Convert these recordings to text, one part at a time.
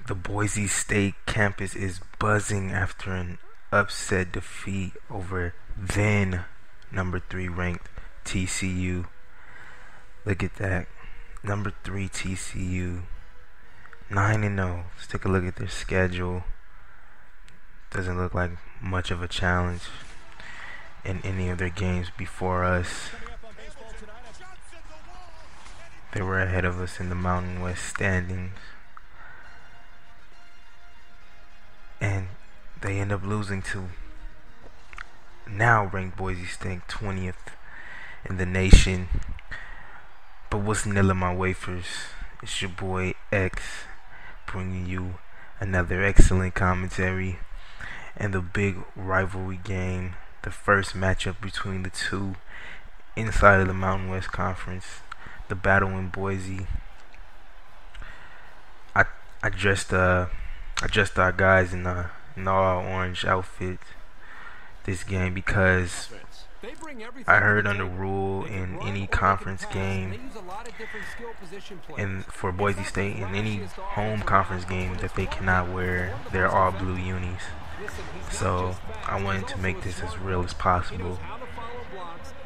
The Boise State campus is buzzing after an upset defeat over then number 3 ranked TCU. Look at that. Number 3 TCU. 9-0. Let's take a look at their schedule. Doesn't look like much of a challenge in any of their games before us. They were ahead of us in the Mountain West standings. And they end up losing to now ranked Boise State 20th in the nation. But what's nailing my wafers? It's your boy X bringing you another excellent commentary and the big rivalry game, the first matchup between the two inside of the Mountain West Conference, the battle in Boise. I dressed our guys in all orange outfits this game because I heard under rule in any conference game and for Boise State in any home conference game that they cannot wear their all blue unis. So I wanted to make this as real as possible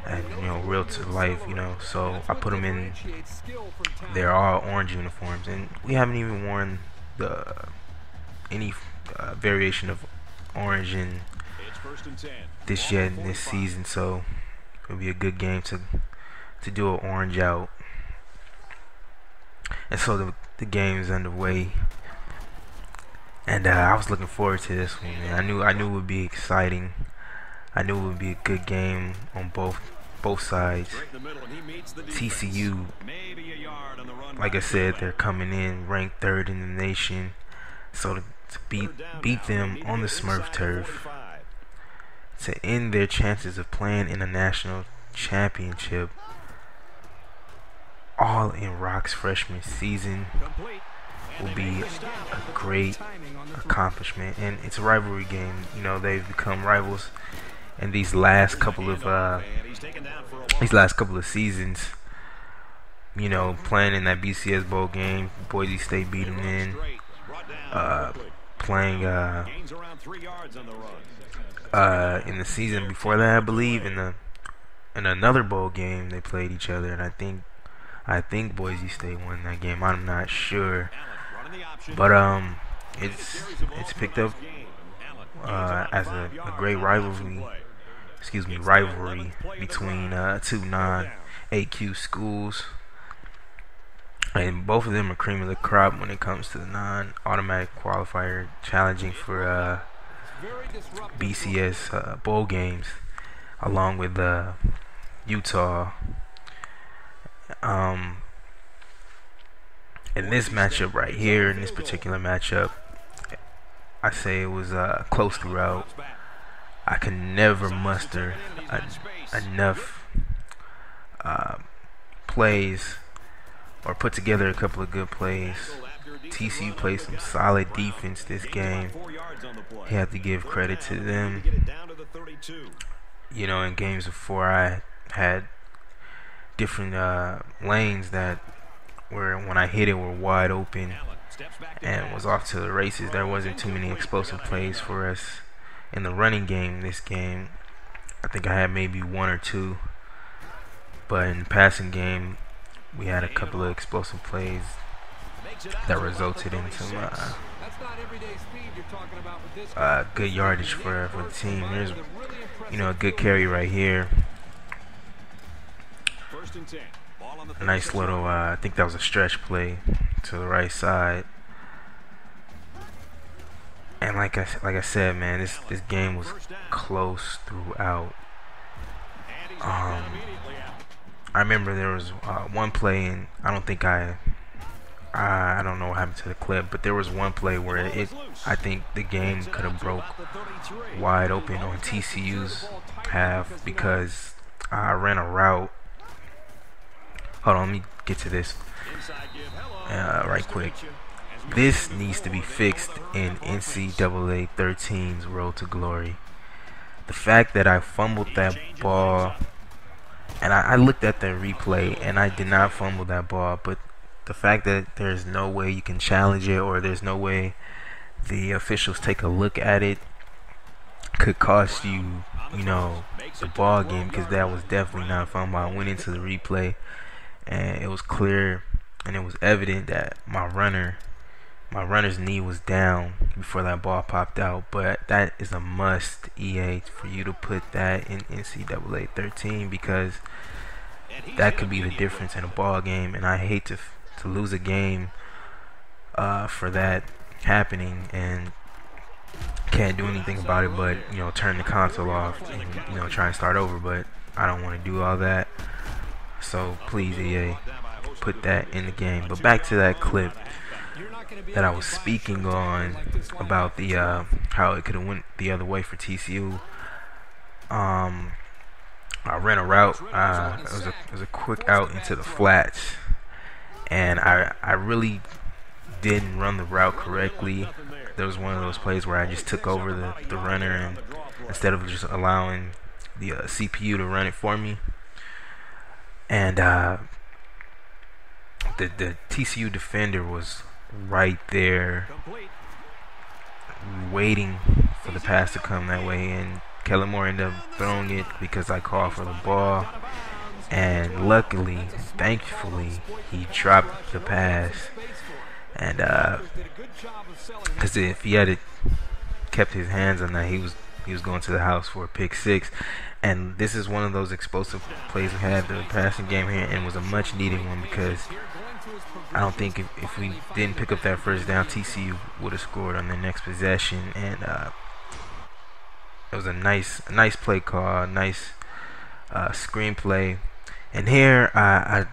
and real to life, so I put them in their all orange uniforms, and we haven't even worn any variation of orange in this yet in this season, so it'll be a good game to do an orange out. And so the game is underway, and I was looking forward to this one, man. I knew it would be exciting. I knew it would be a good game on both sides. TCU, like I said, they're coming in ranked 3rd in the nation, so to beat them on the Smurf turf, to end their chances of playing in a national championship all in Rock's freshman season will be a great accomplishment. And it's a rivalry game. They've become rivals in these last couple of seasons. Playing in that BCS bowl game, Boise State beat them in. Playing in the season before that, I believe, in another bowl game they played each other, and I think Boise State won that game. I'm not sure, but it's picked up as a great rivalry between two non-AQ schools, and both of them are cream of the crop when it comes to the non-automatic qualifier challenging for BCS bowl games, along with Utah. In this matchup right here, in this particular matchup, I say it was close throughout. I can never muster enough plays or put together a couple of good plays. TCU played some solid defense this game. You have to give credit to them. In games before, I had different lanes that when I hit it were wide open and was off to the races. There wasn't too many explosive plays for us in the running game this game. I think I had maybe one or two, but in the passing game we had a couple of explosive plays that resulted in some good yardage for the team. There's a good carry right here. A nice little I think that was a stretch play to the right side. And like I said, man, this game was close throughout. I remember there was one play, and I don't know what happened to the clip, but there was one play where I think the game could have broke wide open on TCU's half because I ran a route. Hold on, let me get to this right quick. This needs to be fixed in NCAA 13's Road to Glory. The fact that I fumbled that ball, and I looked at the replay, and I did not fumble that ball, but the fact that there's no way you can challenge it, or there's no way the officials take a look at it, could cost you, the ball game, because that was definitely not fun. I went into the replay, and it was clear and it was evident that my runner's knee was down before that ball popped out. But that is a must, EA, for you to put that in NCAA 13, because that could be the difference in a ball game, and I hate to lose a game for that happening, and can't do anything about it but turn the console off and try and start over. But I don't want to do all that, so please, EA, put that in the game. But back to that clip that I was speaking on about the how it could have went the other way for TCU. I ran a route. It was a quick out into the flats, and I really didn't run the route correctly. There was one of those plays where I just took over the runner, and instead of just allowing the CPU to run it for me, and the TCU defender was right there waiting for the pass to come that way, and Kellen Moore ended up throwing it because I called for the ball, and luckily, thankfully, he dropped the pass. And because if he had kept his hands on that, he was going to the house for a pick six. And this is one of those explosive plays we had the passing game here, and was a much needed one, because I don't think if we didn't pick up that first down, TCU would have scored on their next possession. And it was a nice play call, nice screenplay. And here,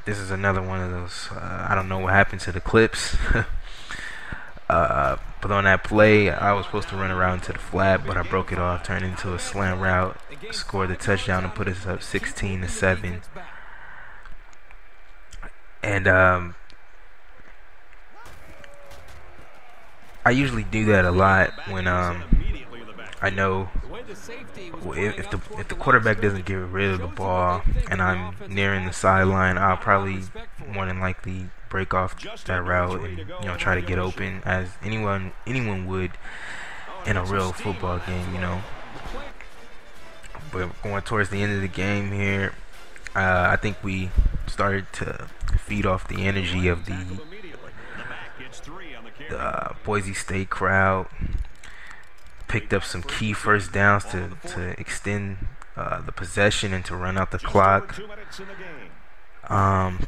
this is another one of those. I don't know what happened to the clips, but on that play, I was supposed to run around to the flat, but I broke it off, turned into a slant route, scored the touchdown to put us up 16-7. And I usually do that a lot when I know if the quarterback doesn't get rid of the ball and I'm nearing the sideline, I'll probably more than likely break off that route and try to get open, as anyone would in a real football game, But going towards the end of the game here, I think we started to feed off the energy of the Boise State crowd. Picked up some key first downs to extend the possession and to run out the clock.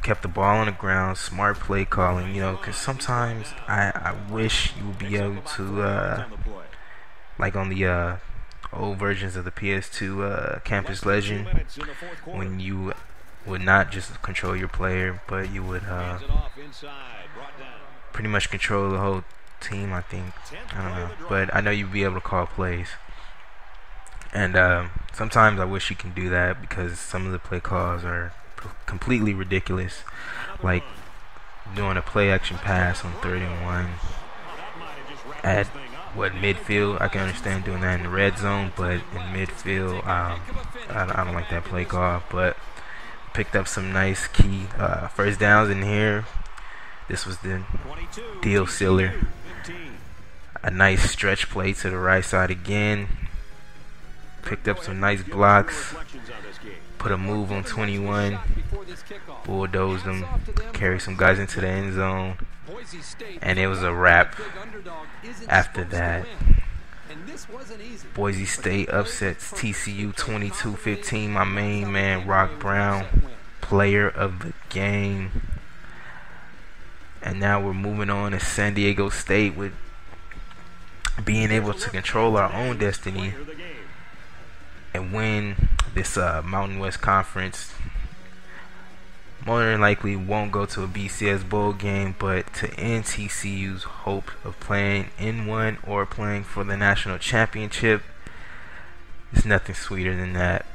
Kept the ball on the ground. Smart play calling, because sometimes I wish you would be able to, like on the old versions of the PS2 Campus Legend, when you would not just control your player, but you would pretty much control the whole team, I think. I don't know, but I know you'd be able to call plays. And sometimes I wish you can do that, because some of the play calls are completely ridiculous, like doing a play action pass on 3rd and 1 at midfield. I can understand doing that in the red zone, but in midfield, I don't like that play call. But picked up some nice key first downs in here. This was the deal sealer. A nice stretch play to the right side again. Picked up some nice blocks. Put a move on 21. Bulldozed them. Carried some guys into the end zone. And it was a wrap after that. Boise State upsets TCU 22-15. My main man, Rock Brown, player of the game. And now we're moving on to San Diego State with being able to control our own destiny and win this Mountain West Conference. More than likely won't go to a BCS bowl game, but to end TCU's hope of playing in one or playing for the national championship, there's nothing sweeter than that.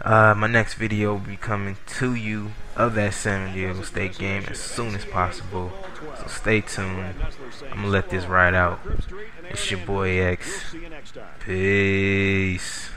My next video will be coming to you of that San Diego State game as soon as possible, so stay tuned. I'm gonna let this ride out. It's your boy X. Peace.